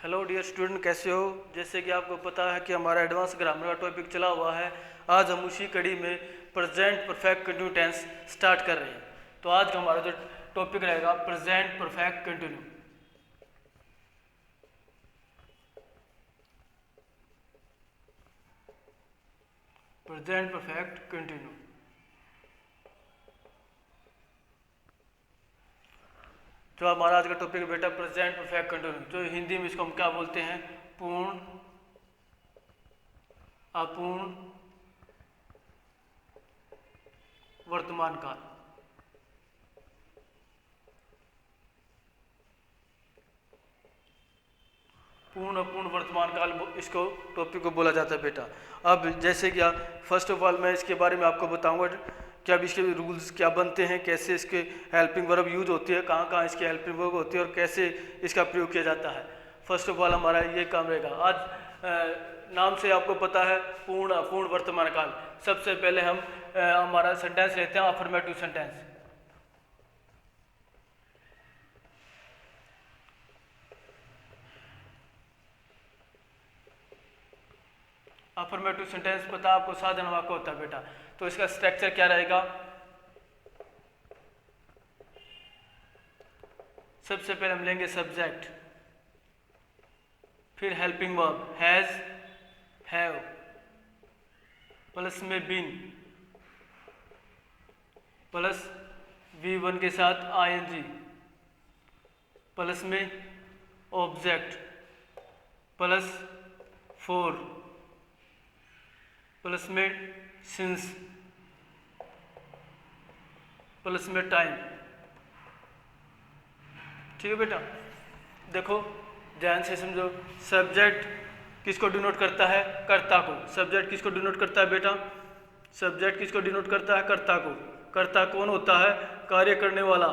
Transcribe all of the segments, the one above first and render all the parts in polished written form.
Hello dear student, कैसे हो। जैसे कि आपको पता है कि हमारा एडवांस ग्रामर का टॉपिक चला हुआ है। आज हम उसी कड़ी में present perfect continue tense start कर रहे हैं। तो आज का हमारा जो टॉपिक रहेगा present perfect continue. Present perfect continue जो हमारा आज का टॉपिक है बेटा प्रेजेंट परफेक्ट कंटिन्यू, जो हिंदी में इसको हम क्या बोलते हैं, पूर्ण अपूर्ण वर्तमान काल। पूर्ण अपूर्ण वर्तमान काल इसको टॉपिक को बोला जाता है बेटा। अब जैसे कि फर्स्ट ऑफ ऑल मैं इसके बारे में आपको बताऊंगा कि अब इसके रूल्स क्या बनते हैं, कैसे इसके हेल्पिंग वर्ब यूज होती है, कहाँ कहाँ इसकी हेल्पिंग वर्ब होती है और कैसे इसका प्रयोग किया जाता है। फर्स्ट ऑफ ऑल हमारा ये काम रहेगा। आज नाम से आपको पता है पूर्ण अपूर्ण वर्तमान काल। सबसे पहले हम हमारा सेंटेंस लेते हैं अफर्मेटिव सेंटेंस। अफर्मेटिव सेंटेंस पता आपको साधन वाक्य होता है बेटा। तो इसका स्ट्रक्चर क्या रहेगा, सबसे पहले हम लेंगे सब्जेक्ट, फिर helping verb has have, plus में बीन, प्लस V1 के साथ ING, प्लस में ऑब्जेक्ट, प्लस फॉर, प्लस में सिंस, प्लस में टाइम। ठीक है बेटा, देखो ध्यान से समझो। सब्जेक्ट किसको डिनोट करता है, कर्ता को। सब्जेक्ट किसको डिनोट करता है बेटा, सब्जेक्ट किसको डिनोट करता है, कर्ता को। कर्ता कौन होता है, कार्य करने वाला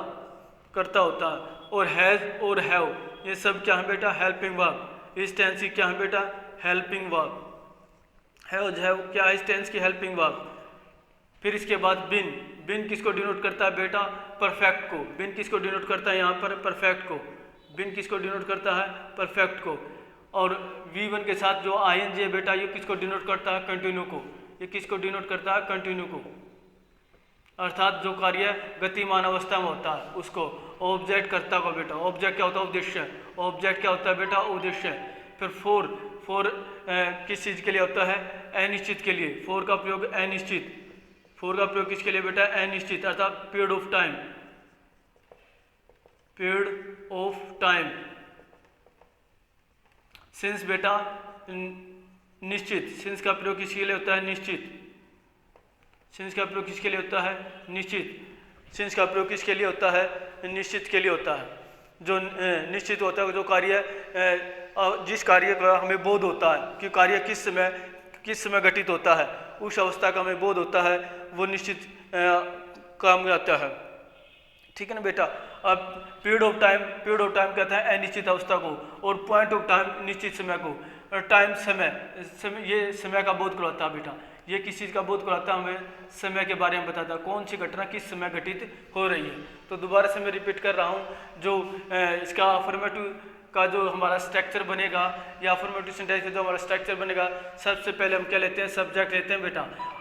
कर्ता होता है। और हैज और हैव ये सब क्या है बेटा, हेल्पिंग वर्ब। इस टेंस की क्या है बेटा, हेल्पिंग वर्ब। हैव क्या है इस टेंस की, हेल्पिंग वर्ब। फिर इसके बाद बिन, बिन किसको डिनोट करता है बेटा, परफेक्ट को। बिन किसको डिनोट करता है यहाँ पर, परफेक्ट को। बिन किसको डिनोट करता है, परफेक्ट को। और V1 के साथ जो ING है बेटा, ये किसको डिनोट करता है, कंटिन्यू को। ये किसको डिनोट करता है, कंटिन्यू को। अर्थात जो कार्य गतिमान अवस्था में होता है उसको। ऑब्जेक्ट कर्ता को बेटा। ऑब्जेक्ट क्या होता है, उद्देश्य। ऑब्जेक्ट क्या होता है बेटा, उद्देश्य। फिर फोर, फोर किस चीज के लिए होता है, अनिश्चित के लिए। फोर का प्रयोग अनिश्चित। फोर का प्रयोग किसके लिए बेटा, अनिश्चित, अर्थात period of time. Period of time. Since बेटा निश्चित। सिंस का प्रयोग किसके लिए होता है, निश्चित। सिंस का प्रयोग किसके लिए होता है, निश्चित। सिंस का प्रयोग किसके लिए होता है, निश्चित के लिए होता है। जो निश्चित होता है, जो कार्य जिस कार्य का हमें बोध होता है कि कार्य किस समय घटित होता है, उस अवस्था का हमें बोध होता है, वो निश्चित काम में आता है। ठीक है ना बेटा। अब पीरियड ऑफ टाइम कहता है अनिश्चित अवस्था को, और पॉइंट ऑफ टाइम निश्चित समय को। और टाइम समय ये समय का बोध कराता है बेटा। ये किस चीज़ का बोध कराता है, हमें समय के बारे में बताता है, कौन सी घटना किस समय घटित हो रही है। तो दोबारा से मैं रिपीट कर रहा हूँ, जो इसका अफर्मेटिव का जो हमारा स्ट्रक्चर बनेगा, या अफर्मेटिव सेंटेंस का जो हमारा स्ट्रक्चर बनेगा, सबसे पहले हम क्या लेते हैं, सब्जेक्ट लेते हैं बेटा।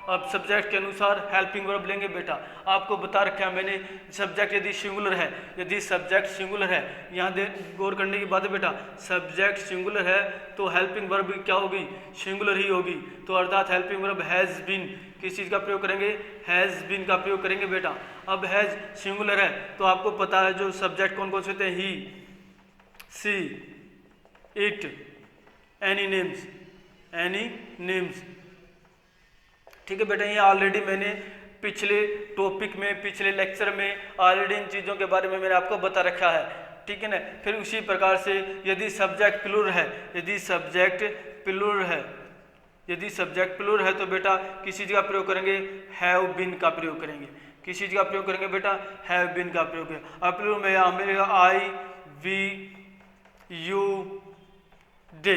अब सब्जेक्ट के अनुसार हेल्पिंग वर्ब लेंगे बेटा। आपको बता रखा है मैंने, सब्जेक्ट यदि सिंगुलर है, यदि सब्जेक्ट सिंगुलर है, यहाँ गौर करने की बात है बेटा, सब्जेक्ट सिंगुलर है तो हेल्पिंग वर्ब क्या होगी, सिंगुलर ही होगी। तो अर्थात हेल्पिंग वर्ब हैज़ बीन, किस चीज़ का प्रयोग करेंगे, हैज़ बीन का प्रयोग करेंगे बेटा। अब हैज़ सिंगुलर है तो आपको पता है जो सब्जेक्ट कौन कौन से होते हैं, ही, सी, इट, एनी नेम्स। ठीक है बेटा, ये ऑलरेडी मैंने पिछले टॉपिक में, पिछले लेक्चर में ऑलरेडी इन चीज़ों के बारे में मैंने आपको बता रखा है। ठीक है ना। फिर उसी प्रकार से यदि सब्जेक्ट प्लूरल है, यदि सब्जेक्ट प्लूरल है तो बेटा किस चीज़ का प्रयोग करेंगे, हैव बीन का प्रयोग करेंगे। किस चीज़ का प्रयोग करेंगे बेटा, हैव बीन का प्रयोग है। अब प्लूरल में यहाँ मिलेगा आई, वी, यू, दे।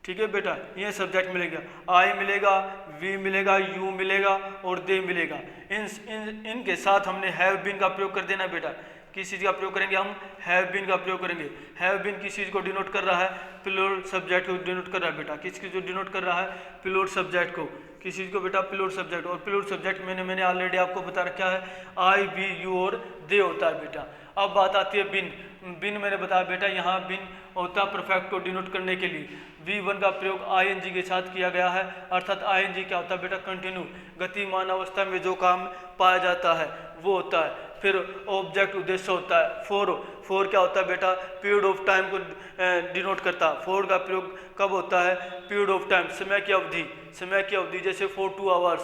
ठीक है बेटा, ये सब्जेक्ट मिलेगा, आई मिलेगा, वी मिलेगा, यू मिलेगा और दे मिलेगा। इनके साथ हमने हैव बीन का प्रयोग कर देना बेटा। किस चीज़ का प्रयोग करेंगे हम, हैव बीन का प्रयोग करेंगे। हैव बीन किस चीज़ को डिनोट कर रहा है, प्लूरल सब्जेक्ट को डिनोट कर रहा है बेटा। किस चीज़ को डिनोट कर रहा है, प्लूरल सब्जेक्ट को। किस चीज़ को बेटा, प्लूरल सब्जेक्ट। और प्लूरल सब्जेक्ट मैंने ऑलरेडी आपको बता रखा है, आई, वी, यू और दे होता है बेटा। अब बात आती है बिन। बिन मैंने बताया बेटा, यहाँ बिन होता है परफेक्ट को डिनोट करने के लिए। V1 का प्रयोग ING के साथ किया गया है, अर्थात ING क्या होता है बेटा, कंटिन्यू, गतिमान अवस्था में जो काम पाया जाता है वो होता है। फिर ऑब्जेक्ट उद्देश्य होता है। फोर क्या होता है बेटा, पीरियड ऑफ टाइम को डिनोट करता है। फोर का प्रयोग कब होता है, पीरियड ऑफ टाइम, समय की अवधि। समय की अवधि जैसे 4 2 आवर्स,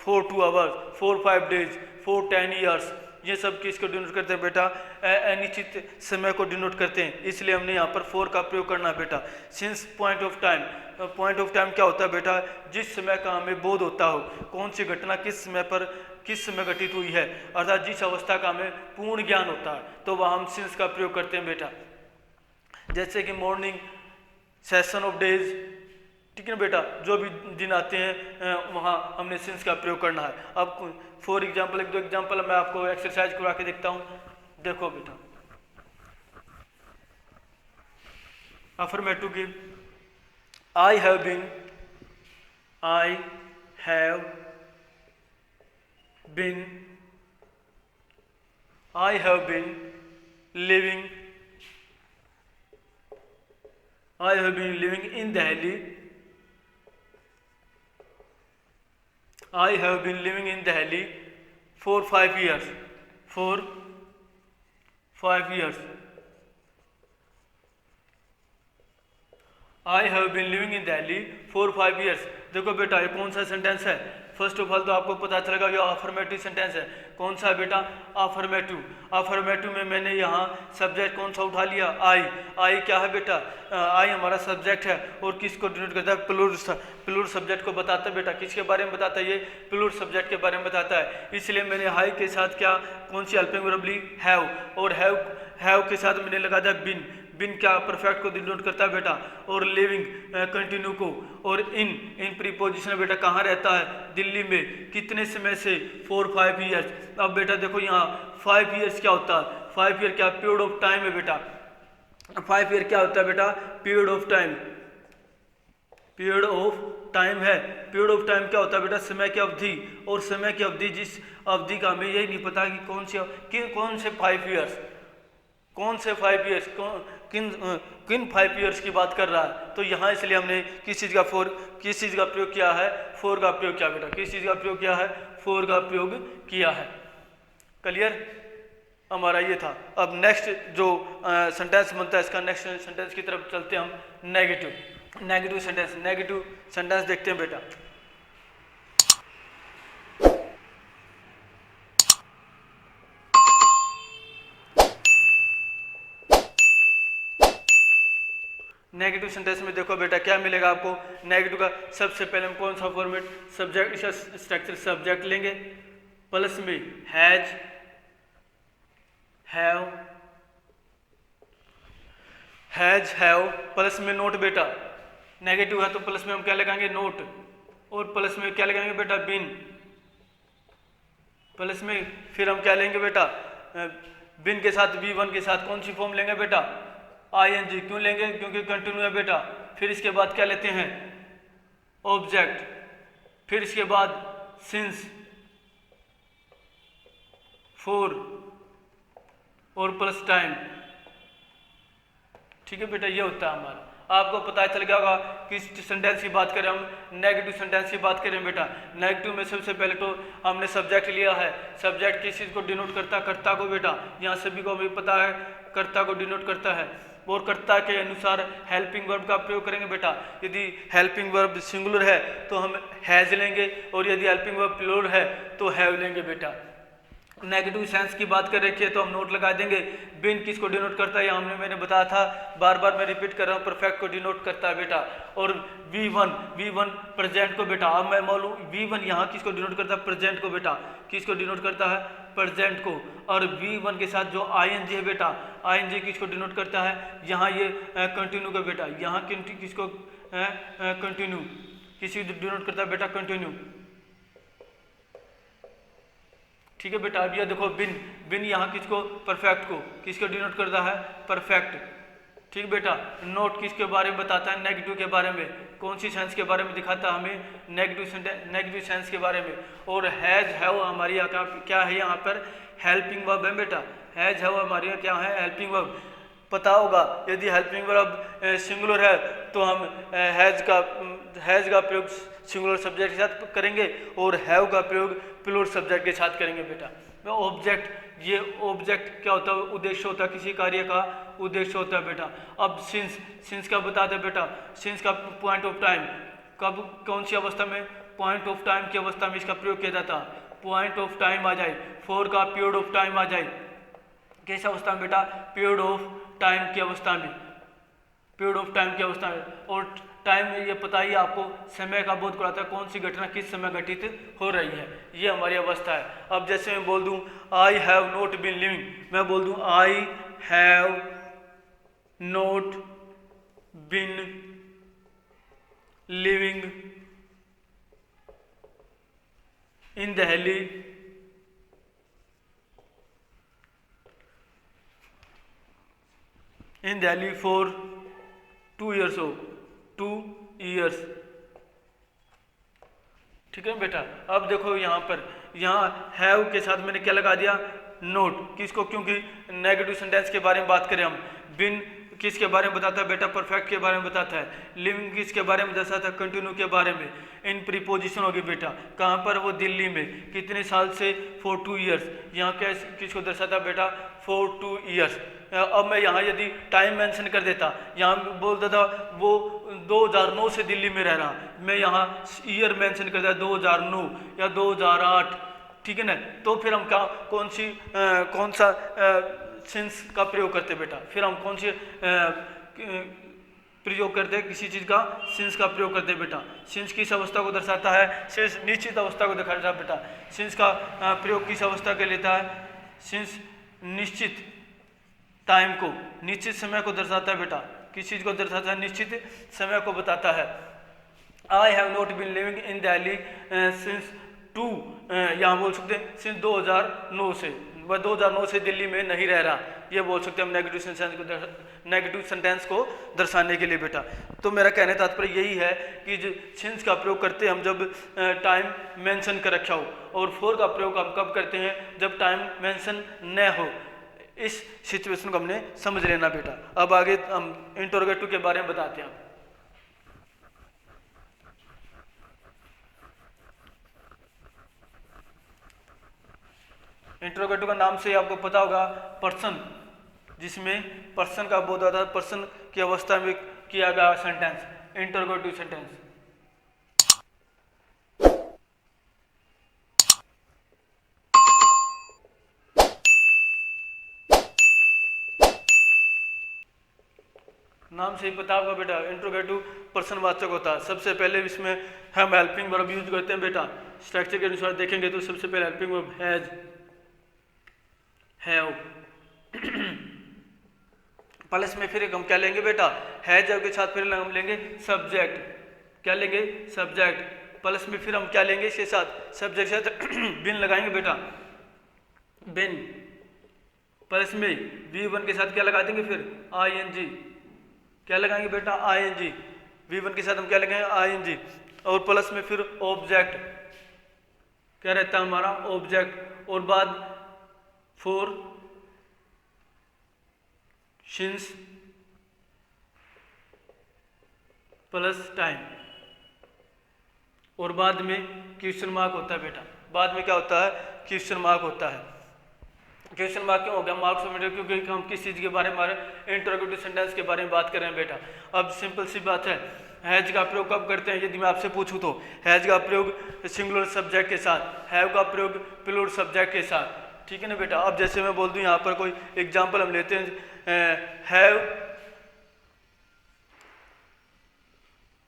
4 5 डेज, 4 10 ईयर्स, ये सब किसको डिनोट करते हैं बेटा, अनिश्चित समय को डिनोट करते हैं। इसलिए हमने यहाँ पर फोर का प्रयोग करना है बेटा। Since point of time, point of time क्या होता है बेटा, जिस समय का हमें बोध होता हो, कौन सी घटना किस समय पर किस समय घटित हुई है, अर्थात जिस अवस्था का हमें पूर्ण ज्ञान होता है, तो वह हम सिंस का प्रयोग करते हैं बेटा। जैसे कि मॉर्निंग, सेशन ऑफ डेज, ठीक है ना बेटा, जो भी दिन आते हैं वहाँ हमने सिंस का प्रयोग करना है। अब फॉर एग्जाम्पल, एक दो एग्जाम्पल मैं आपको एक्सरसाइज करा के देखता हूँ। देखो बेटा, अफर्मेटिव की, I have been living in Delhi. I have been living in Delhi for 5 years. I have been living in Delhi for 5 years. देखो बेटा, ये कौन सा सेंटेंस है? फर्स्ट ऑफ ऑल तो आपको पता चलेगा ये अफर्मेटिव सेंटेंस है। कौन सा है बेटा, अफर्मेटिव। अफर्मेटिव में मैंने यहाँ सब्जेक्ट कौन सा उठा लिया, आई क्या है बेटा, आई हमारा सब्जेक्ट है और किसको डिनोट करता है, प्लूरल सब्जेक्ट को बताता है बेटा। किसके बारे में बताता है, ये प्लूरल सब्जेक्ट के बारे में बताता है। इसलिए मैंने हाई के साथ क्या, कौन सी हेल्पिंग वर्ब ली, हैव, और हैव के साथ मैंने लगा दिया बिन। बिन क्या परफेक्ट को डिनोट करता है बेटा, और लिविंग कंटिन्यू को, और इन प्रीपोजिशन बेटा कहाँ रहता है, दिल्ली में। कितने समय से, 4 5 ईयर्स। अब बेटा देखो यहाँ 5 ईयर्स क्या होता है, 5 ईयर क्या, पीरियड ऑफ टाइम है बेटा। 5 ईयर क्या होता है बेटा, period of time. Period of time है। पीरियड ऑफ टाइम क्या होता है बेटा, समय की अवधि। और समय की अवधि, जिस अवधि का हमें यही नहीं पता कि कौन से 5 ईयर्स, कौन से 5 ईयर्स, किन 5 ईयर्स की बात कर रहा है। तो यहाँ इसलिए हमने किस चीज़ का प्रयोग किया है, फोर का प्रयोग किया बेटा। किस चीज़ का प्रयोग किया है, फोर का प्रयोग किया है। क्लियर, हमारा ये था। अब नेक्स्ट जो सेंटेंस बनता है, इसका नेक्स्ट सेंटेंस की तरफ चलते हैं हम। नेगेटिव सेंटेंस देखते हैं बेटा। नेगेटिव सेंटेंस में देखो बेटा क्या मिलेगा आपको। नेगेटिव का सबसे पहले हम कौन सा फॉर्मेट, सब्जेक्ट, इसका स्ट्रक्चर सब्जेक्ट लेंगे, प्लस में हैज, हैव, प्लस में नोट बेटा। नेगेटिव है तो प्लस में हम क्या लगाएंगे, नोट, और प्लस में क्या लगाएंगे बेटा, बिन। प्लस में फिर हम क्या लेंगे बेटा, बिन के साथ V1 के साथ कौन सी फॉर्म लेंगे बेटा, ING। क्यों लेंगे, क्योंकि कंटिन्यू है बेटा। फिर इसके बाद क्या लेते हैं, ऑब्जेक्ट। फिर इसके बाद सिंस, फोर, और प्लस टाइम। ठीक है बेटा, ये होता है हमारा। आपको पता चल गया होगा किस सेंटेंस की बात करें हम, नेगेटिव सेंटेंस की बात करें बेटा। नेगेटिव में सबसे पहले तो हमने सब्जेक्ट लिया है। सब्जेक्ट किस चीज़ को डिनोट करता है, कर्ता को बेटा। यहाँ सभी को हमें पता है कर्ता को डिनोट करता है। और कर्ता के अनुसार हेल्पिंग वर्ब का प्रयोग करेंगे बेटा। यदि हेल्पिंग वर्ब सिंगुलर है तो हम हैज लेंगे, और यदि हेल्पिंग वर्ब प्लूरल है तो हैव लेंगे बेटा। नेगेटिव सेंस की बात कर रखी है तो हम नोट लगा देंगे। बिन किसको डिनोट करता है, यहाँ मैंने बताया था, बार बार मैं रिपीट कर रहा हूँ, परफेक्ट को डिनोट करता है बेटा। और V1 प्रेजेंट को बेटा। अब मैं मालूम V1 यहाँ किसको डिनोट करता है, प्रेजेंट को बेटा। किसको डिनोट करता है, प्रेजेंट को। और V1 के साथ जो ING है बेटा, ING किसको डिनोट करता है, यहाँ ये कंटिन्यू का बेटा। यहाँ किसको कंटिन्यू, किसी डिनोट करता है बेटा, कंटिन्यू। ठीक है बेटा। अब ये देखो बिन, बिन यहाँ किसको, परफेक्ट को, किसको डिनोट करता है, परफेक्ट। ठीक बेटा। नोट किसके बारे में बताता है, नेगेटिव के बारे में, कौन सी सेंस के बारे में दिखाता है हमें, नेगेटिव सेंस के बारे में। और हैज हैव हमारी यहाँ क्या है, यहाँ पर हेल्पिंग वर्ब है बेटा। हैज हैव हमारे यहाँ क्या है, हेल्पिंग वर्ब। पता होगा यदि हेल्पिंग वर्ब सिंगुलर है तो हम हैज का प्रयोग सिंगुलर सब्जेक्ट के साथ करेंगे और हैव का प्रयोग प्लूरल सब्जेक्ट के साथ करेंगे बेटा। ऑब्जेक्ट, ये ऑब्जेक्ट क्या होता है, उद्देश्य होता है, किसी कार्य का उद्देश्य होता है बेटा। अब सिंस का बता दे बेटा, सिंस का पॉइंट ऑफ टाइम, कब कौन सी अवस्था में, पॉइंट ऑफ टाइम की अवस्था में इसका प्रयोग किया जाता है। पॉइंट ऑफ टाइम आ जाए, फोर का पीरियड ऑफ टाइम आ जाए, किस अवस्था में बेटा, पीरियड ऑफ टाइम की अवस्था में, पीरियड ऑफ टाइम की अवस्था में। और टाइम में ये पता ही आपको समय का बोध कराता है, कौन सी घटना किस समय घटित हो रही है, ये हमारी अवस्था है। अब जैसे मैं बोल दूं I have not been living, मैं बोल दूं I have not been living in Delhi for 2 years हो, 2 years। ठीक है बेटा। अब देखो यहाँ पर, यहाँ हैव के साथ मैंने क्या लगा दिया, नोट, किसको, क्योंकि नेगेटिव सेंटेंस के बारे में बात करें हम। बिन किसके बारे में बताता है बेटा, परफेक्ट के बारे में बताता है। लिविंग किसके बारे में दर्शाता है, कंटिन्यू के बारे में। इन प्रीपोजिशन होगी बेटा, कहाँ पर, वो दिल्ली में, कितने साल से, फॉर 2 years। यहाँ क्या किसको दर्शाता है बेटा, फॉर 2 years। अब मैं यहाँ यदि टाइम मेंशन कर देता, यहाँ बोल देता वो 2009 से दिल्ली में रह रहा, मैं यहाँ ईयर मेंशन कर देता 2009 या 2008, ठीक है ना। तो फिर हम क्या, कौन सा सिंस का प्रयोग करते बेटा, फिर हम कौन सी प्रयोग करते, किसी चीज़ का सिंस का प्रयोग करते बेटा। सिंस किस अवस्था को दर्शाता है, सिंस निश्चित अवस्था को दिखाता है बेटा। सिंस का प्रयोग किस अवस्था के लेता है, सिंस निश्चित टाइम को, निश्चित समय को दर्शाता है बेटा। किस चीज़ को दर्शाता है, निश्चित समय को बताता है। I have not been living in Delhi since 2, यहाँ बोल सकते हैं सिंस 2009 से, वह 2009 से दिल्ली में नहीं रह रहा, ये बोल सकते हैं हम नेगेटिव सेंटेंस को दर्शाने के लिए बेटा। तो मेरा कहने का तात्पर्य यही है कि जो सिंस का प्रयोग करते हैं हम जब टाइम मेंशन कर रखा हो, और फोर का प्रयोग हम कब करते हैं, जब टाइम मेंशन न हो। इस सिचुएशन को हमने समझ लेना बेटा। अब आगे हम इंटरोगेटिव के बारे में बताते हैं। इंटरोगेटिव का नाम से आपको पता होगा, पर्सन, जिसमें पर्सन का बोध आता है, पर्सन की अवस्था में किया गया सेंटेंस, इंटरोगेटिव सेंटेंस। नाम से ही पता होगा बेटा, इंट्रोगेटिव पर्सन वाचक होता है। सबसे पहले इसमें हम हेल्पिंग वर्ब यूज करते हैं बेटा। स्ट्रक्चर के अनुसार देखेंगे तो सबसे पहले helping verb has, have, plus में फिर हम क्या लेंगे बेटा, हैज के साथ फिर हम लेंगे सब्जेक्ट, क्या लेंगे, सब्जेक्ट। प्लस में फिर हम क्या लेंगे इसके साथ, सब्जेक्ट के साथ बिन लगाएंगे बेटा, बिन। प्लस में V1 के साथ क्या लगा देंगे, फिर ING, क्या लगाएंगे बेटा, ING। V1 के साथ हम क्या लगाएंगे, ING। और प्लस में फिर ऑब्जेक्ट, क्या रहता है हमारा, ऑब्जेक्ट। और बाद फोर सिंस प्लस टाइम, और बाद में क्वेश्चन मार्क होता है बेटा। बाद में क्या होता है, क्वेश्चन मार्क होता है। क्वेश्चन मार्क क्यों हो गया, मार्क्स ऑफ मीटर, क्योंकि हम किस चीज़ के बारे में, इंटरोगेटिव सेंटेंस के बारे में बात कर रहे हैं बेटा। अब सिंपल सी बात है, हैज का प्रयोग कब करते हैं, यदि मैं आपसे पूछूं तो हैज का प्रयोग सिंगुलर सब्जेक्ट के साथ, हैव का प्रयोग प्लूरल सब्जेक्ट के साथ, ठीक है ना बेटा। अब जैसे मैं बोल दूं, यहाँ पर कोई एग्जाम्पल हम लेते हैं,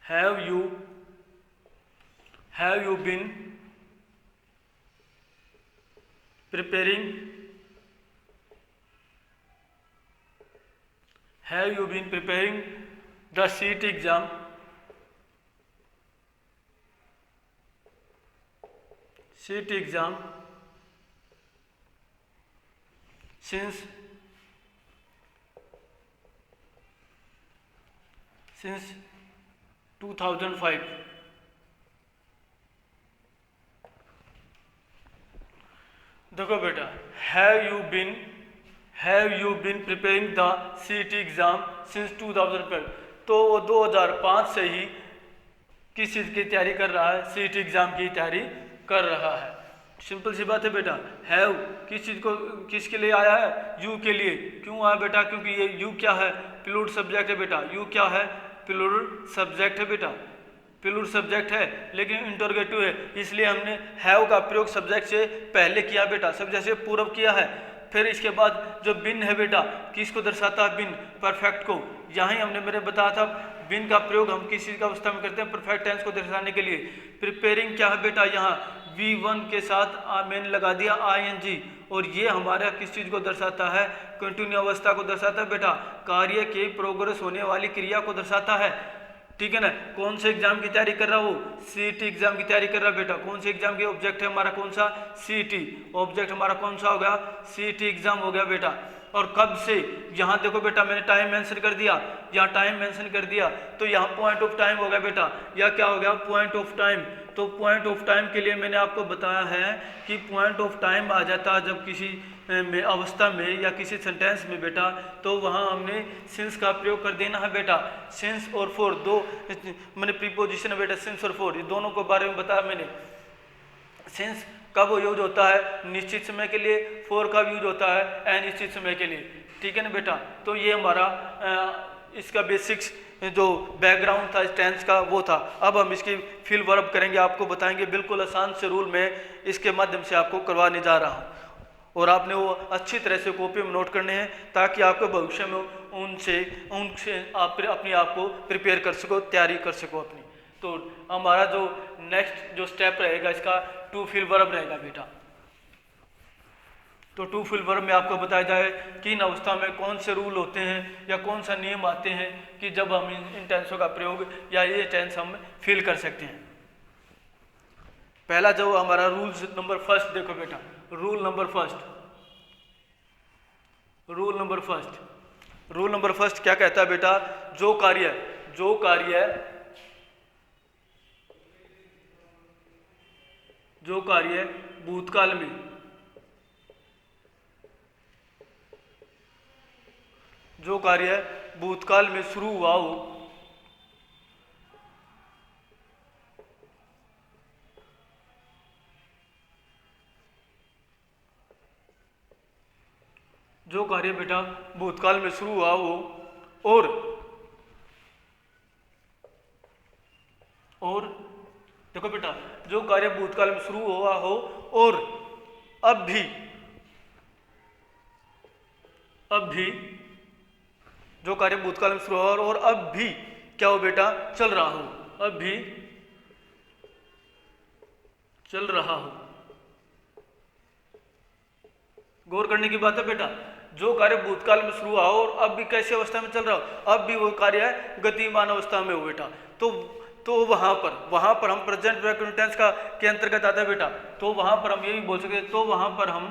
have you been preparing, have you been preparing the CET exam, CET exam since 2005. देखो बेटा, have you been preparing the CET exam since 2012। तो वो 2005 से ही किस चीज़ की तैयारी कर रहा है? CET एग्जाम की तैयारी कर रहा है। सिंपल सी बात है बेटा। हैव किस चीज़ को, किसके लिए आया है? यू के लिए। क्यों आया बेटा? क्योंकि ये यू क्या है? प्लूरल सब्जेक्ट है बेटा। यू क्या है? प्लूरल सब्जेक्ट है बेटा। प्लूरल सब्जेक्ट है लेकिन इंटरोगेटिव है, इसलिए हमने हैव का प्रयोग सब्जेक्ट से पहले किया बेटा, सब्जेक्ट से पूर्व किया है। फिर इसके बाद जो बिन है बेटा, किसको दर्शाता है? बिन, परफेक्ट को। यहाँ ही हमने मेरे बताया था बिन का प्रयोग हम किस चीज़ का अवस्था में करते हैं? परफेक्ट टेंस को दर्शाने के लिए। प्रिपेयरिंग क्या है बेटा? यहाँ V1 के साथ मैंने लगा दिया ING, और ये हमारा किस चीज़ को दर्शाता है? कंटिन्यू अवस्था को दर्शाता है बेटा, कार्य के प्रोग्रेस होने वाली क्रिया को दर्शाता है। ठीक है ना? कौन से एग्जाम की तैयारी कर रहा हो? CET एग्जाम की तैयारी कर रहा बेटा। कौन से एग्जाम के ऑब्जेक्ट है हमारा? कौन सा? CET। ऑब्जेक्ट हमारा कौन सा हो गया? CET एग्जाम हो गया बेटा। और कब से? यहाँ देखो बेटा, मैंने टाइम मेंशन कर दिया, यहाँ टाइम मेंशन कर दिया, तो यहाँ पॉइंट ऑफ टाइम हो गया बेटा। या क्या हो गया? Point of time. तो पॉइंट ऑफ टाइम के लिए मैंने आपको बताया है कि पॉइंट ऑफ टाइम आ जाता है जब किसी में अवस्था में या किसी सेंटेंस में बेटा, तो वहाँ हमने सिंस का प्रयोग कर देना है बेटा। सिंस और फॉर दो मैंने प्रीपोजिशन है बेटा, सिंस और फॉर, ये दोनों के बारे में बताया मैंने। सिंस कब यूज होता है? निश्चित समय के लिए। फॉर कब यूज होता है? अनिश्चित समय के लिए। ठीक है ना बेटा? तो ये हमारा इसका बेसिक्स जो बैकग्राउंड था टेंस का वो था। अब हम इसकी फिल वर्ब करेंगे, आपको बताएंगे बिल्कुल आसान से रूल में इसके माध्यम से आपको करवाने जा रहा हूँ, और आपने वो अच्छी तरह से कॉपी में नोट करने हैं ताकि आपको भविष्य में उनसे आप अपने आप को प्रिपेयर कर सको, तैयारी कर सको अपनी। तो हमारा जो नेक्स्ट जो स्टेप रहेगा इसका टू फिल वर्ब रहेगा बेटा। तो टू फिल वर्ब में आपको बताया जाए किन अवस्था में कौन से रूल होते हैं या कौन सा नियम आते हैं कि जब हम इन टेंसों का प्रयोग या ये टेंस हम फिल कर सकते हैं। पहला जो हमारा रूल नंबर फर्स्ट देखो बेटा, रूल नंबर फर्स्ट क्या कहता है बेटा? जो कार्य भूतकाल में शुरू हुआ हो, जो कार्य बेटा भूतकाल में शुरू हुआ हो और देखो बेटा, जो कार्य भूतकाल में शुरू हुआ हो और अब भी जो कार्य भूतकाल में शुरू हुआ और अब भी क्या हो बेटा? चल रहा हो, अब भी चल रहा हो। गौर करने की बात है बेटा, जो कार्य भूतकाल में शुरू हुआ हो और अब भी कैसी अवस्था में चल रहा हो? अब भी वो कार्य है गतिमान अवस्था में हो बेटा। तो वहां पर हम प्रेजेंट टेंस के अंतर्गत आता है बेटा। तो वहां पर हम ये भी बोल सकते हैं, तो वहां पर हम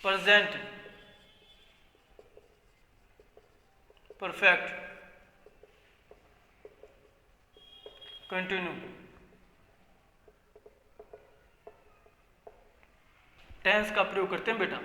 प्रेजेंट परफेक्ट कंटिन्यू टेंस का प्रयोग करते हैं बेटा।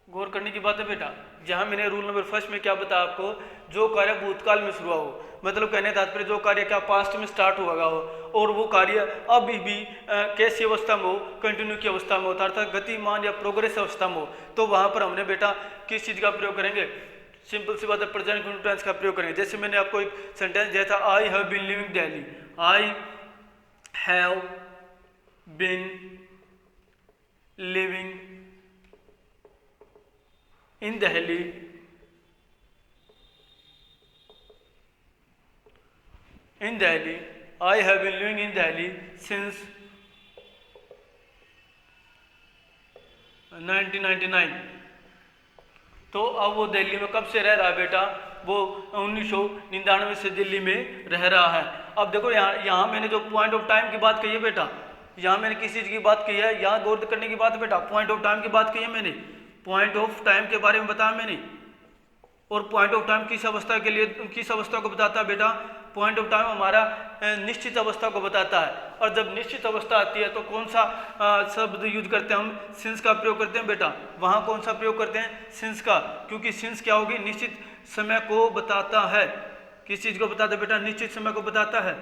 गौर करने की बात है बेटा, जहां मैंने रूल नंबर फर्स्ट में क्या बताया आपको? जो कार्य भूतकाल में शुरू हो, मतलब कहने तात्पर्य जो कार्य क्या पास्ट में स्टार्ट हुआ हो और वो कार्य अभी भी कैसी अवस्था में हो? कंटिन्यू की अवस्था में होता, अर्थात गतिमान या प्रोग्रेस अवस्था में हो। तो वहां पर हमने बेटा किस चीज का प्रयोग करेंगे? सिंपल सी बात है, प्रेजेंट कंटिन्यू टेंस का प्रयोग करेंगे। जैसे मैंने आपको एक सेंटेंस दिया था, I have been living Delhi. I have been living in Delhi I have been living in Delhi since 1999। तो अब वो दिल्ली में कब से रह रहा है बेटा? वो 1999 से दिल्ली में रह रहा है। अब देखो यहाँ मैंने जो पॉइंट ऑफ टाइम की बात कही है बेटा, यहाँ मैंने किस चीज़ की बात की है? यहाँ गौर करने की बात है बेटा, पॉइंट ऑफ टाइम की बात की है मैंने, पॉइंट ऑफ टाइम के बारे में बताया मैंने। और पॉइंट ऑफ टाइम किस अवस्था के लिए, किस अवस्था को बताता है बेटा? पॉइंट ऑफ टाइम हमारा निश्चित अवस्था को बताता है। और जब निश्चित अवस्था आती है तो कौन सा शब्द यूज करते हैं हम? सिंस का प्रयोग करते हैं बेटा। वहाँ कौन सा प्रयोग करते हैं? सिंस का, क्योंकि सिंस क्या होगी? निश्चित समय को बताता है। किस चीज़ को बताता है बेटा? निश्चित समय को बताता है।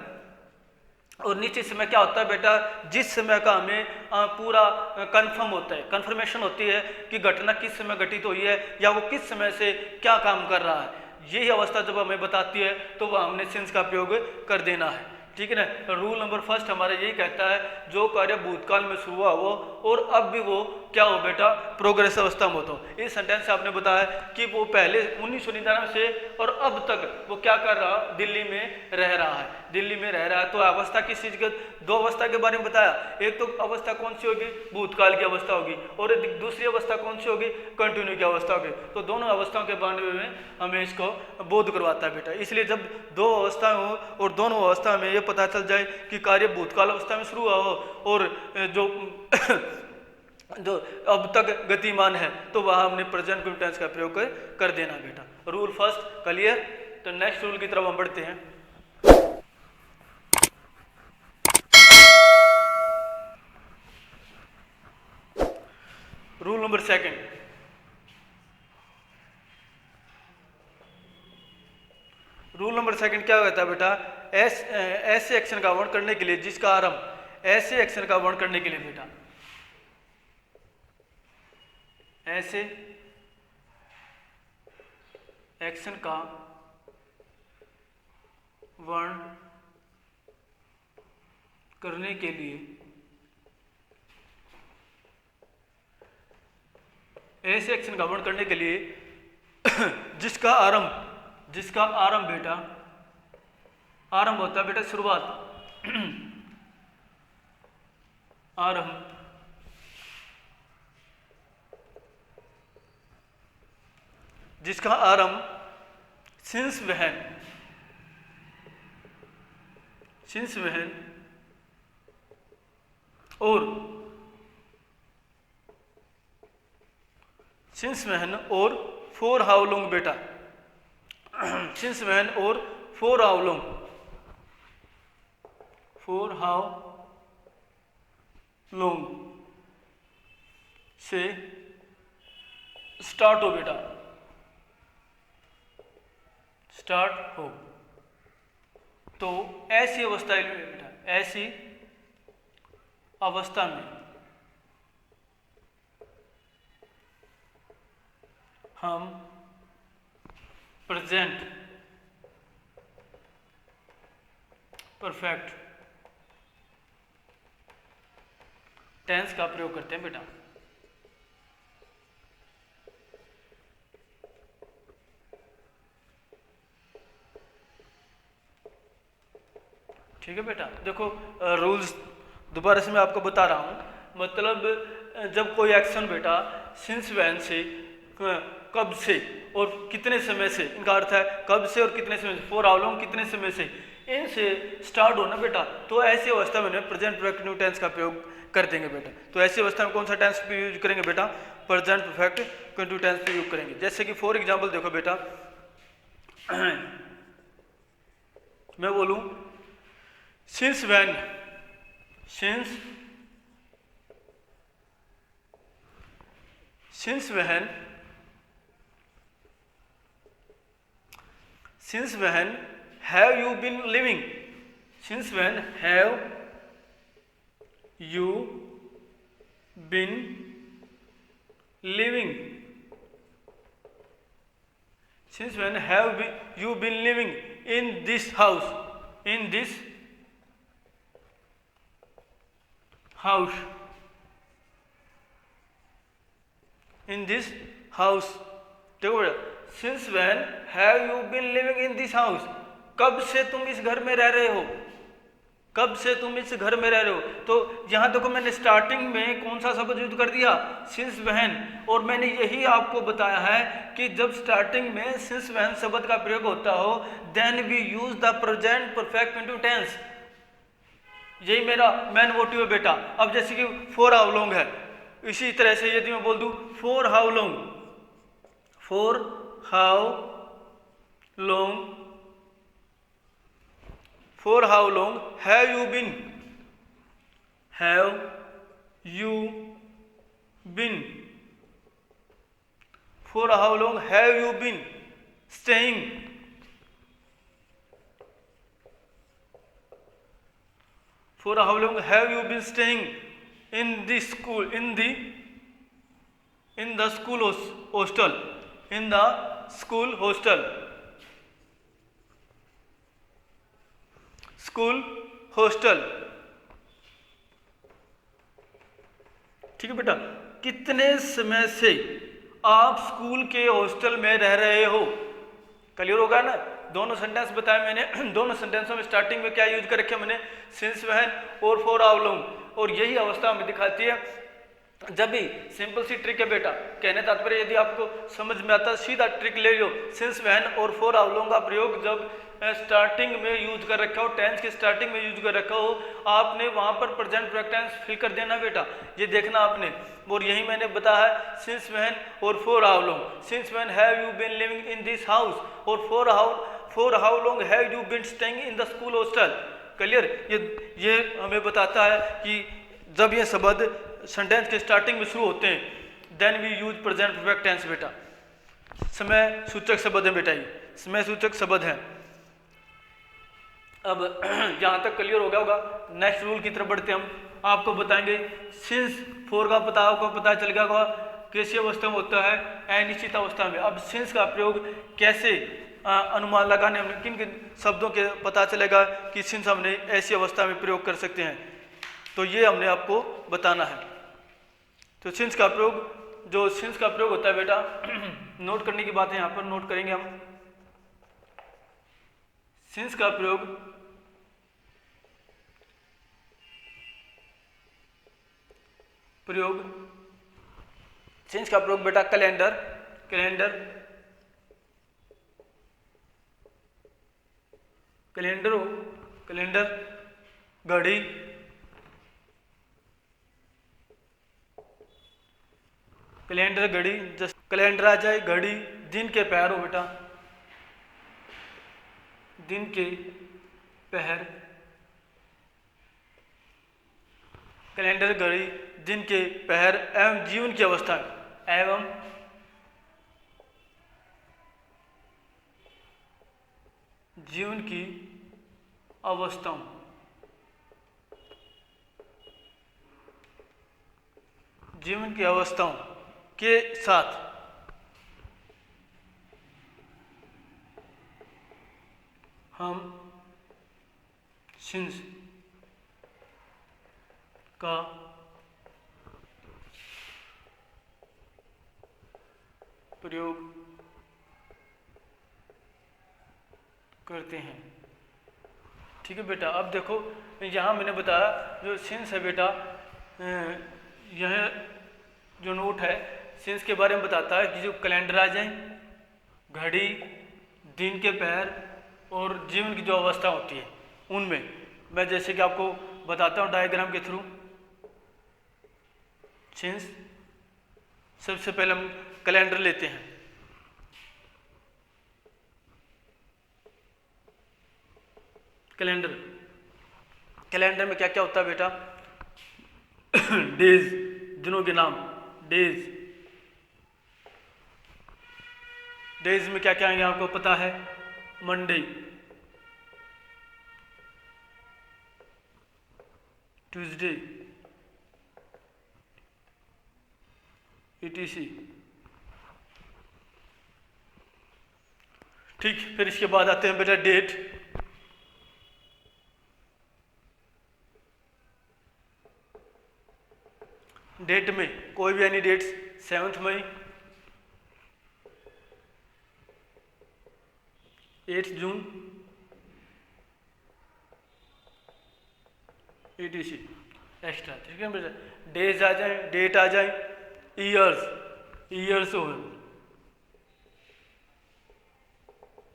और निश्चित समय क्या होता है बेटा? जिस समय का हमें पूरा कंफर्म होता है, कंफर्मेशन होती है कि घटना किस समय घटित हुई है या वो किस समय से क्या काम कर रहा है। यही अवस्था जब हमें बताती है तो वह हमने सिंस का प्रयोग कर देना है। ठीक है ना। रूल नंबर फर्स्ट हमारा यही कहता है, जो कार्य भूतकाल में शुरू हुआ हो और अब भी वो क्या हो बेटा? प्रोग्रेस अवस्था में हो। तो इस सेंटेंस से आपने बताया कि वो पहले 1999 से और अब तक वो क्या कर रहा? दिल्ली में रह रहा है, दिल्ली में रह रहा है। तो अवस्था किस चीज़ के? दो अवस्था के बारे में बताया। एक तो अवस्था कौन सी होगी? भूतकाल की अवस्था होगी। और दूसरी अवस्था कौन सी होगी? कंटिन्यू की अवस्था होगी। तो दोनों अवस्थाओं के बारे में हमें इसको बोध करवाता है बेटा। इसलिए जब दो अवस्था हो और दोनों अवस्था में ये पता चल जाए कि कार्य भूतकाल अवस्था में शुरू हुआ हो और जो जो अब तक गतिमान है, तो वहां हमने प्रेजेंट कंटिन्यूअस का प्रयोग कर देना बेटा। Rule first clear. तो नेक्स्ट रूल की तरफ हम बढ़ते हैं। Rule number second. Rule number second क्या कहता है बेटा? ऐसे एक्शन का वर्णन करने के लिए जिसका आरंभ, ऐसे एक्शन का वर्णन करने के लिए बेटा, ऐसे एक्शन का वर्णन करने के लिए, ऐसे एक्शन का वर्णन करने के लिए जिसका आरंभ बेटा, आरंभ होता है बेटा शुरुआत, आरंभ जिसका आरंभ सिंस वहन और फॉर हाउ लॉन्ग बेटा, सिंस वहन और फॉर हाउ लॉन्ग से स्टार्ट हो बेटा, स्टार्ट हो। तो ऐसी अवस्था में बेटा, ऐसी अवस्था में हम प्रेजेंट परफेक्ट टेंस का प्रयोग करते हैं बेटा। ठीक है बेटा। देखो रूल्स दोबारा से मैं आपको बता रहा हूँ। मतलब जब कोई एक्शन बेटा सिंस वैन से, कब से और कितने समय से, इनका अर्थ है कब से और कितने समय से, फॉर हाउ लॉन्ग कितने समय से, इनसे स्टार्ट होना बेटा, तो ऐसी अवस्था में प्रेजेंट परफेक्ट न्यू टेंस का प्रयोग कर देंगे बेटा। तो ऐसी अवस्था में कौन सा टेंस यूज करेंगे बेटा? प्रेजेंट परफेक्ट कंटिन्यू टेंस पे यूज करेंगे। जैसे कि फॉर एग्जांपल देखो बेटा, मैं बोलूं since when, since when have you been living? Since when have you been living? Since when have you been living in this house? In this house. In this house. देखो बेटा, since when have you been living in this house? कब से तुम इस घर में रह रहे हो? कब से तुम इस घर में रह रहे हो। तो यहाँ देखो मैंने स्टार्टिंग में कौन सा शब्द यूज कर दिया, सिंस वहन, और मैंने यही आपको बताया है कि जब स्टार्टिंग में सिंस वहन शब्द का प्रयोग होता हो then we use the present perfect into tense. यही मेरा मेन मोटिव है बेटा। अब जैसे कि फॉर हाउ लॉन्ग है, इसी तरह से यदि मैं बोल दूं for how long, for how long, for how long have you been, have you been, for how long have you been staying, for how long have you been staying in the school, in the school hostel, in the school hostel, school hostel। ठीक है बेटा, कितने समय से आप school के hostel में रह रहे हो, क्लियर होगा ना। दोनों सेंटेंस बताए मैंने, दोनों सेंटेंसों में स्टार्टिंग में क्या यूज कर रखे मैंने, सिंस वहन और फॉर हाउ लॉन्ग, और यही अवस्था हमें दिखाती है जब भी सिंपल सी ट्रिक है बेटा। कहने तात्पर्य यदि आपको समझ में आता है सीधा ट्रिक ले लो, सिंस वहन और फॉर हाउ लॉन्ग का प्रयोग जब स्टार्टिंग में यूज कर रखा हो, टेंस के स्टार्टिंग में यूज कर रखा हो, आपने वहां पर प्रेजेंट परफेक्ट टेंस फिल कर देना बेटा, ये देखना आपने। और यही मैंने बताया है सिंस वहन और for how long. Since when have you been living in this house, और for how long have you been staying in the school hostel. Clear, ये हमें बताता है कि जब ये शब्द सेंटेंस के स्टार्टिंग में शुरू होते हैं then we use present perfect tense बेटा। समय सूचक शब्द है बेटा, ये समय सूचक शब्द है। अब यहाँ तक क्लियर हो गया होगा। नेक्स्ट रूल की तरफ बढ़ते हम, आपको बताएंगे सिंस फॉर का आपको पता चल गया होगा कैसी अवस्था में होता है, अनिश्चित अवस्था में। अब सिंस का प्रयोग कैसे अनुमान लगाने में किन किन शब्दों के पता चलेगा कि सिंस हमने ऐसी अवस्था में प्रयोग कर सकते हैं, तो ये हमने आपको बताना है। तो सिंस का प्रयोग, जो सिंस का प्रयोग होता है बेटा, नोट करने की बात है, यहाँ पर नोट करेंगे हम। सिंस का प्रयोग सिंस का प्रयोग बेटा कैलेंडर, घड़ी, जस्ट कैलेंडर आ जाए, घड़ी, दिन के पहर हो बेटा, दिन के पहर, कैलेंडर, घड़ी, दिन के पहर एवं जीवन की अवस्था, एवं जीवन की अवस्थाओं, जीवन की अवस्थाओं के साथ हम सिंस का प्रयोग करते हैं। ठीक है बेटा, अब देखो यहाँ मैंने बताया जो सिंस है बेटा, यह जो नोट है सिंस के बारे में बताता है कि जो कैलेंडर आ जाए, घड़ी, दिन के पहर और जीवन की जो अवस्था होती है उनमें मैं जैसे कि आपको बताता हूँ डायग्राम के थ्रू। सिंस, सबसे पहले हम कैलेंडर लेते हैं। कैलेंडर में क्या क्या होता है बेटा, डेज, दिनों के नाम, डेज में क्या क्या आएंगे आपको पता है, मंडे, ट्यूसडे, etc। ठीक, फिर इसके बाद आते हैं बेटा डेट। डेट में कोई भी एनी डेट्स, 7 मई, 8 जून, ETC एक्स्ट्रा, ठीक है बेटा। डेज आ जाए, डेट आ जाए, ईयर्स हो,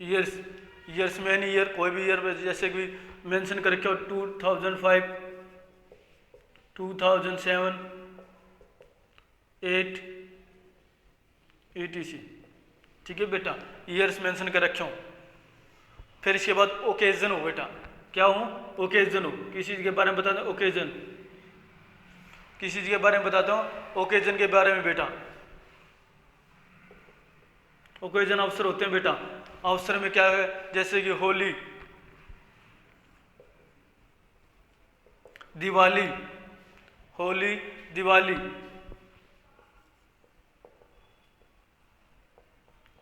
ईयर्स में एनी ईयर, कोई भी ईयर जैसे कि मेंशन कर रखे हो 2005, 2007, 8 ETC, ठीक है बेटा, ईयर्स मेंशन कर रखे हो। फिर इसके बाद ओकेजन हो बेटा, क्या हो, ओकेजन हो, किसी चीज के बारे में बताता हूँ, ओकेजन, किसी चीज के बारे में बताता हूँ, ओकेजन के बारे में बेटा। ओकेजन अवसर होते हैं बेटा, अवसर में क्या है, जैसे कि होली, दिवाली, होली, दिवाली,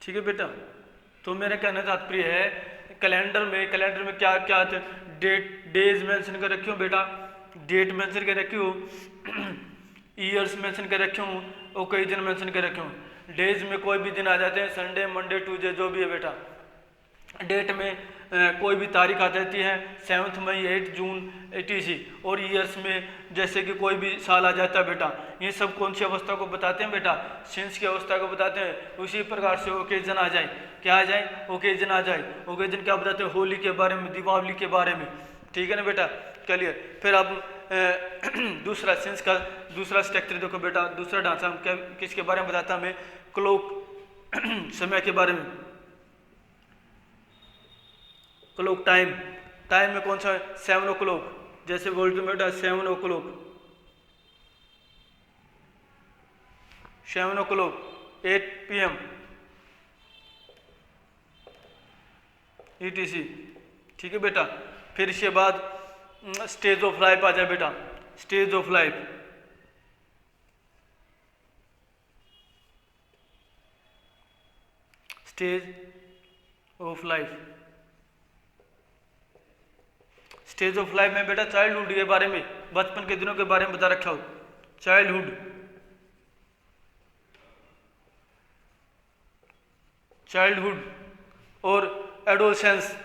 ठीक है बेटा। तो मेरा कहना तात्पर्य है, कैलेंडर में क्या क्या डेज मेंशन कर रखी हो बेटा, डेट मेंशन कर रखी हो, ईयर्स मेंशन कर रखे हूँ, ओकेजन मेंशन कर रखे हूँ। डेज में कोई भी दिन आ जाते हैं, संडे, मंडे, ट्यूसडे, जो भी है बेटा। डेट में कोई भी तारीख आ जाती है, 7 मई, 8 जून, ETC। और ईयर्स में जैसे कि कोई भी साल आ जाता है बेटा। ये सब कौन सी अवस्था को बताते हैं बेटा, सिंस की अवस्था को बताते हैं। उसी प्रकार से ओकेजन आ जाए, क्या आ जाए, ओकेजन आ जाए। ओकेजन क्या बताते हैं, होली के बारे में, दीपावली के बारे में, ठीक है ना बेटा, क्लियर। फिर अब दूसरा सिंस का दूसरा स्ट्रक्चर देखो बेटा, दूसरा ढांचा क्या किसके बारे में बताता हमें, क्लॉक समय के बारे में, क्लॉक टाइम, टाइम में कौन सा है, 7 o'clock, जैसे बोलते हैं बेटा 7 o'clock, 7 o'clock, 8 PM ETC, ठीक है बेटा। फिर इसके बाद स्टेज ऑफ लाइफ आ जाए बेटा, stage of life, stage of life, stage of life में बेटा चाइल्डहुड के बारे में, बचपन के दिनों के बारे में बता रखा हो, चाइल्डहुड, चाइल्डहुड और एडोलसेंस,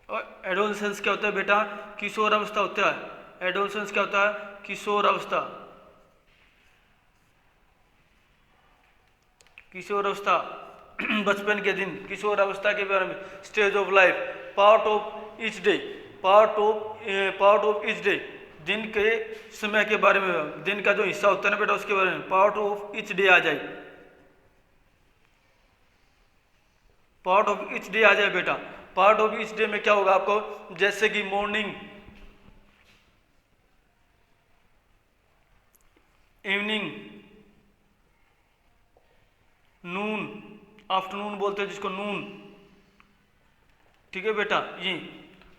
और एडोलसेंस क्या होता है बेटा, किशोर अवस्था होता है। एडोलसेंस क्या होता है, किशोर अवस्था, किशोर अवस्था बचपन के दिन, किशोर अवस्था के बारे में। Stage of life, part of each day, part of each day, दिन के समय के बारे में, दिन का जो हिस्सा होता है ना बेटा उसके बारे में, पार्ट ऑफ ईच डे आ जाए, पार्ट ऑफ ईच डे आ जाए बेटा। पार्ट ऑफ ईच डे में क्या होगा आपको, जैसे कि मॉर्निंग, इवनिंग, नून, आफ्टरनून बोलते हैं जिसको नून, ठीक है बेटा। ये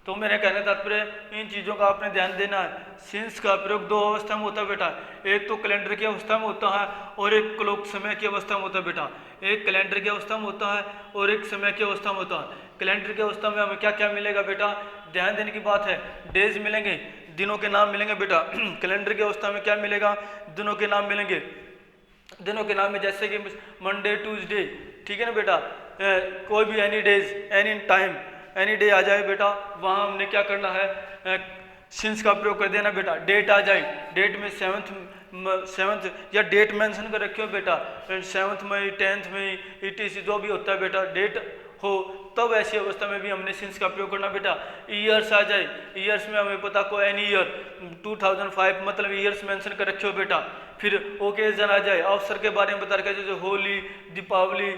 तो मेरे कहने तात्पर्य इन चीज़ों का आपने ध्यान देना है। सिंस का प्रयोग 2 अवस्था में होता है बेटा, एक तो कैलेंडर की अवस्था में होता है और एक क्लॉक समय की अवस्था में होता है बेटा। एक कैलेंडर की अवस्था में होता है और एक समय की अवस्था में होता है। कैलेंडर की अवस्था में हमें क्या क्या मिलेगा बेटा, ध्यान देने की बात है, डेज मिलेंगे, दिनों के नाम मिलेंगे बेटा। कैलेंडर की अवस्था में क्या मिलेगा, दिनों के नाम मिलेंगे। दिनों के नाम में जैसे कि मंडे, ट्यूसडे, ठीक है ना बेटा, कोई भी any days, any time, any day आ जाए बेटा, वहाँ हमने क्या करना है, सिंस का प्रयोग कर देना बेटा। डेट आ जाए, डेट में 7th या डेट मेंशन कर रखी हो बेटा, 7 मई, 10 मई, ETC जो भी होता है बेटा, डेट हो तब ऐसी अवस्था में भी हमने सिंस का प्रयोग करना बेटा। ईयर्स आ जाए, ईयर्स में हमें पता को एनी ईयर, 2005 मतलब ईयर्स मेंशन कर रखे हो बेटा। फिर ओकेजन आ जाए, अवसर के बारे में बता रखा है, जैसे होली, दीपावली,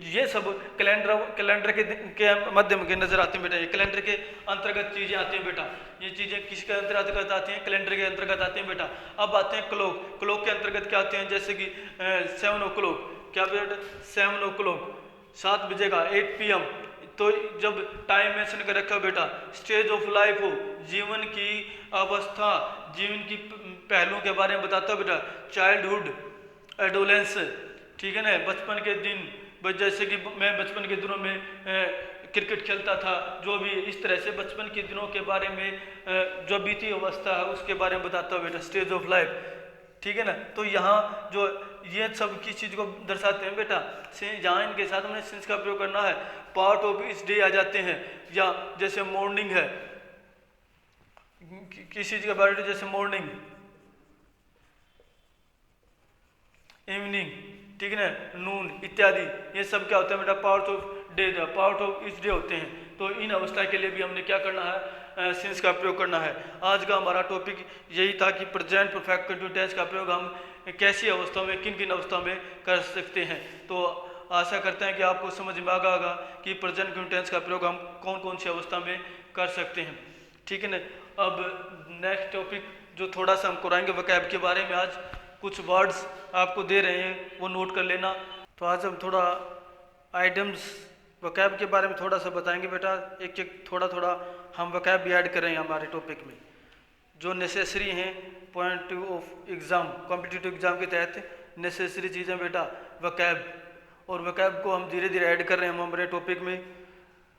ये सब कैलेंडर के माध्यम के नजर आते हैं बेटा। ये कैलेंडर के अंतर्गत चीजें आती हैं बेटा। ये चीजें किसके अंतर्गत आती हैं, कैलेंडर के अंतर्गत आती हैं बेटा। अब आते हैं क्लॉक, क्लॉक के अंतर्गत क्या आते हैं, जैसे कि 7 o'clock, क्या बेटा 7 o'clock, 7 बजे का, 8 PM, तो जब टाइम मेंशन कर रखा बेटा। स्टेज ऑफ लाइफ हो, जीवन की अवस्था, जीवन की पहलुओं के बारे में बताता बेटा। चाइल्डहुड, एडोलेंस, ठीक है ना, बचपन के दिन, जैसे कि मैं बचपन के दिनों में क्रिकेट खेलता था, जो भी इस तरह से बचपन के दिनों के बारे में जो बीती अवस्था है उसके बारे में बताता हूँ बेटा। स्टेज ऑफ लाइफ, ठीक है ना। तो यहाँ जो ये सब किस चीज़ को दर्शाते हैं बेटा, जहाँ इनके साथ हमने सिंस का प्रयोग करना है, पार्ट ऑफ इस डे आ जाते हैं, या जैसे मॉर्निंग है, किस चीज़ का पार्ट, जैसे मॉर्निंग, इवनिंग, ठीक है ना, नून इत्यादि, ये सब क्या होता है बेटा, part of day, part of इस डे होते हैं। तो इन अवस्था के लिए भी हमने क्या करना है, सिंस का प्रयोग करना है। आज का हमारा टॉपिक यही था कि प्रेजेंट परफेक्ट कंटिन्यूस टेंस का प्रयोग हम कैसी अवस्थाओं में, किन किन अवस्थाओं में कर सकते हैं। तो आशा करते हैं कि आपको समझ में आ गया होगा कि प्रेजेंट कंटिन्यूस टेंस का प्रयोग हम कौन कौन सी अवस्था में कर सकते हैं, ठीक है ना। अब नेक्स्ट टॉपिक जो थोड़ा सा हम कराएंगे वोकैब के बारे में, आज कुछ वर्ड्स आपको दे रहे हैं वो नोट कर लेना। तो आज हम थोड़ा आइटम्स वोकैब के बारे में थोड़ा सा बताएंगे बेटा, एक एक थोड़ा थोड़ा हम वोकैब भी ऐड करेंगे हमारे टॉपिक में, जो नेसेसरी हैं point of exam, competitive exam के तहत नेसेसरी चीज़ें बेटा वोकैब। और वोकैब को हम धीरे धीरे ऐड कर रहे हैं हम हमारे टॉपिक में।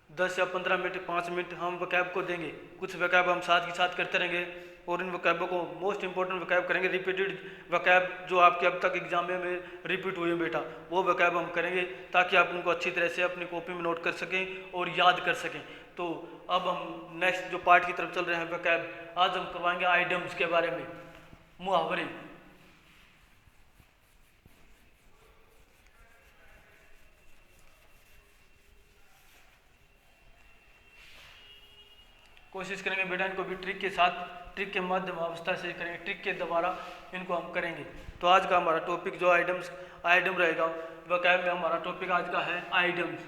10 या 15 मिनट, 5 मिनट हम वोकैब को देंगे, कुछ वोकैब हम साथ के साथ करते रहेंगे, और इन वोकैबों को मोस्ट इंपॉर्टेंट वोकैब करेंगे, रिपीटेड वोकैब जो आपके अब तक एग्जाम में रिपीट हुए बेटा, वो वोकैब हम करेंगे ताकि आप उनको अच्छी तरह से अपनी कॉपी में नोट कर सकें और याद कर सकें। तो अब हम नेक्स्ट जो पार्ट की तरफ चल रहे हैं वोकैब, आज हम करवाएंगे आइटम्स के बारे में, मुहावरे। कोशिश करेंगे बेटा इनको भी ट्रिक के साथ, ट्रिक के माध्यम अवस्था से करेंगे, ट्रिक के द्वारा इनको हम करेंगे। तो आज का हमारा टॉपिक जो आइटम रहेगा वोकैब में, हमारा टॉपिक आज का है आइटम्स।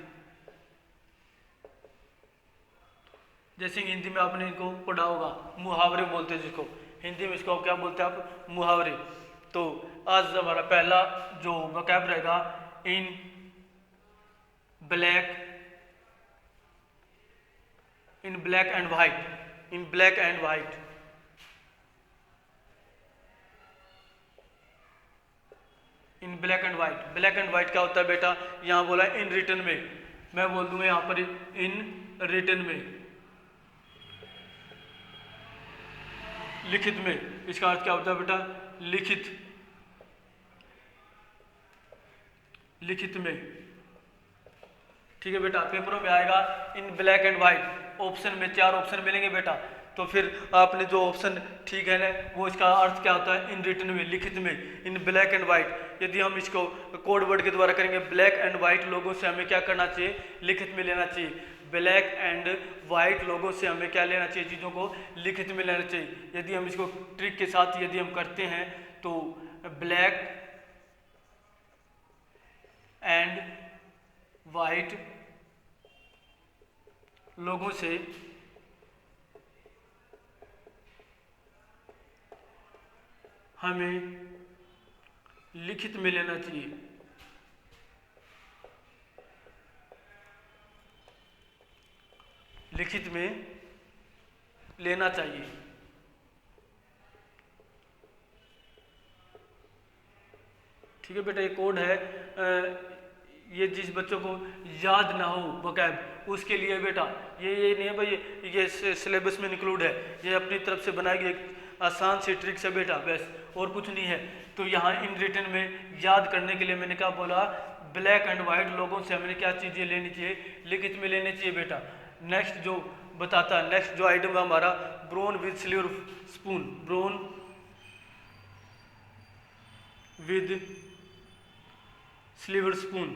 जैसे हिंदी में आपने इनको पढ़ा होगा, मुहावरे बोलते हैं जिसको, हिंदी में इसको क्या बोलते हैं आप, मुहावरे। तो आज हमारा पहला जो वोकैब रहेगा, in black and white, in black and white, in black and white. Black and white क्या होता है बेटा, यहाँ बोला इन रिटन में, मैं बोल दूंगा यहाँ पर इन रिटन में, लिखित में। इसका अर्थ क्या होता है बेटा, लिखित में, ठीक है बेटा। पेपरों में आएगा इन ब्लैक एंड वाइट, ऑप्शन में 4 ऑप्शन मिलेंगे बेटा, तो फिर आपने जो ऑप्शन ठीक है ना, वो इसका अर्थ क्या होता है, इन रिटन में, लिखित में, इन ब्लैक एंड वाइट। यदि हम इसको कोड वर्ड के द्वारा करेंगे, ब्लैक एंड वाइट लोगों से हमें क्या करना चाहिए, लिखित में लेना चाहिए। ब्लैक एंड वाइट लोगों से हमें क्या लेना चाहिए, चीज़ों को लिखित में लेना चाहिए। यदि हम इसको ट्रिक के साथ यदि हम करते हैं तो ब्लैक एंड वाइट लोगों से हमें लिखित में लेना चाहिए। लिखित में लेना चाहिए, ठीक है बेटा। ये कोड है, ये जिस बच्चों को याद ना हो वोकैब उसके लिए बेटा, ये नहीं है भाई ये सिलेबस में इंक्लूड है, ये अपनी तरफ से बनाई गई एक आसान सी ट्रिक्स है बेटा, बस और कुछ नहीं है। तो यहाँ इन रिटन में याद करने के लिए मैंने क्या बोला, ब्लैक एंड वाइट लोगों से हमें क्या चीज़ें लेनी चाहिए, लिखित में लेनी चाहिए बेटा। नेक्स्ट जो बताता है, नेक्स्ट जो आइटम है हमारा, born with silver spoon, born with silver spoon,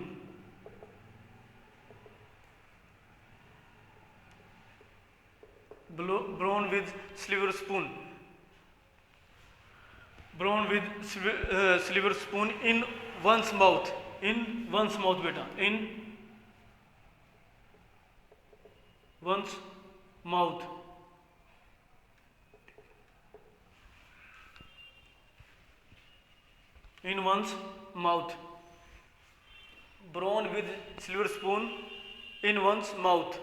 born with silver spoon, born with silver spoon in one's mouth, in one's mouth बेटा, in one's mouth, in one's mouth, born with silver spoon in one's mouth.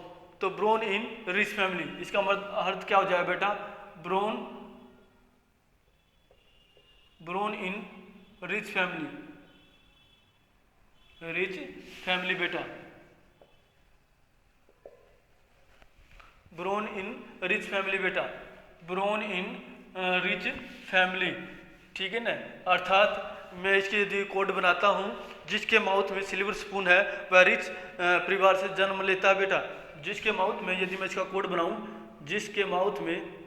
तो born in rich family, इसका अर्थ क्या हो जाएगा बेटा, born in rich family बेटा, born in rich family बेटा, ब्राउन इन रिच फैमिली, ठीक है ना। अर्थात मैं इसकी यदि कोड बनाता हूँ, जिसके माउथ में सिल्वर स्पून है वह रिच परिवार से जन्म लेता है बेटा। जिसके माउथ में, यदि मैं इसका कोड बनाऊं, जिसके माउथ में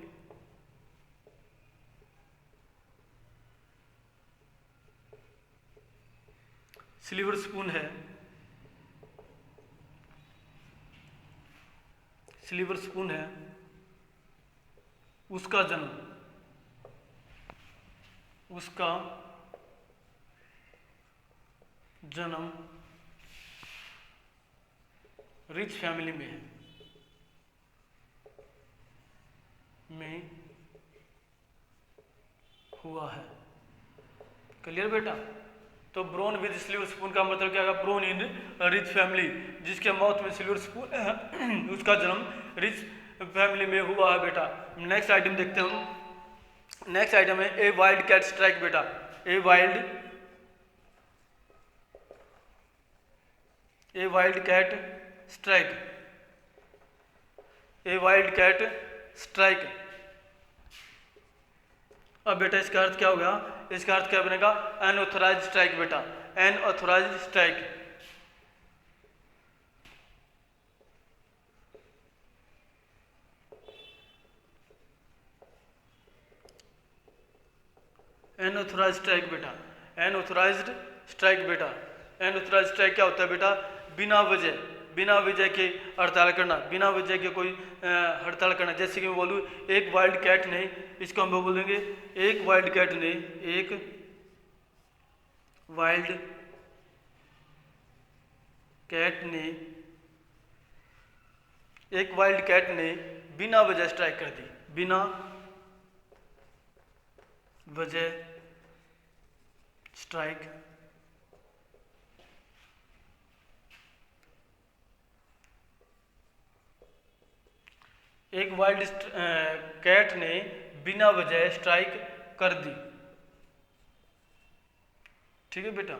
सिल्वर स्पून है, सिल्वर स्पून है, उसका जन्म रिच फैमिली में हुआ है। क्लियर बेटा। तो ब्रोन विद सिल्वर स्पून का मतलब क्या होगा? ब्रोन इन रिच फैमिली, जिसके माउथ में सिल्वर स्पून है उसका जन्म रिच फैमिली में हुआ है बेटा। नेक्स्ट आइटम देखते हैं। नेक्स्ट आइटम है ए वाइल्ड कैट स्ट्राइक बेटा। A wild cat strike, a wild cat strike. अब बेटा इसका अर्थ क्या हो गया? इसका अर्थ क्या बनेगा? अनऑथराइज्ड स्ट्राइक बेटा, अनऑथराइज्ड स्ट्राइक। अनऑथराइज्ड स्ट्राइक बेटा, अनऑथराइज्ड स्ट्राइक बेटा। अनऑथराइज्ड स्ट्राइक क्या होता है बेटा? बिना वजह के हड़ताल करना, बिना वजह के कोई हड़ताल करना। जैसे कि मैं बोलूँ एक वाइल्ड कैट ने, इसको हम बोलेंगे एक वाइल्ड कैट ने बिना वजह स्ट्राइक कर दी, बिना वजह स्ट्राइक एक वाइल्ड कैट ने बिना वजह स्ट्राइक कर दी। ठीक है बेटा,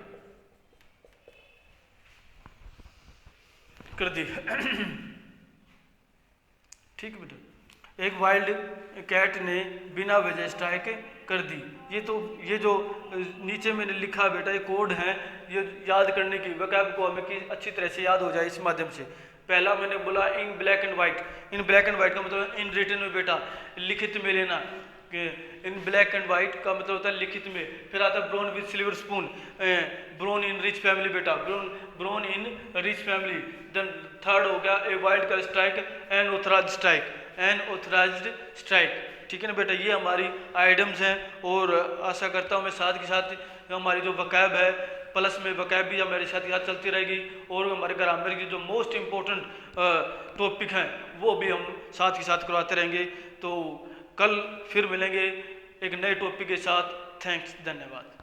कर दी ठीक है बेटा। एक वाइल्ड कैट ने बिना वजह स्ट्राइक कर दी। ये जो नीचे मैंने लिखा बेटा, ये कोड है, ये याद करने की, वोकैब को हमें कि अच्छी तरह से याद हो जाए इस माध्यम से। पहला मैंने बोला in black and white. In black and white का मतलब इन रिटन में बेटा, लिखित में लेना। इन ब्लैक एंड वाइट का मतलब होता है लिखित में। फिर आता है born with silver spoon, born in rich family बेटा, born in rich family. Then third हो गया a wildcat strike, unauthorised strike, unauthorised strike. ठीक है ना बेटा, ये हमारी आइटम्स हैं। और आशा करता हूँ मैं साथ के साथ हमारी जो वोकैब है प्लस में वोकैब भी हमारे साथ यहाँ चलती रहेगी, और हमारे ग्रामर की जो मोस्ट इम्पोर्टेंट टॉपिक हैं वो भी हम साथ के साथ करवाते रहेंगे। तो कल फिर मिलेंगे एक नए टॉपिक के साथ। थैंक्स, धन्यवाद।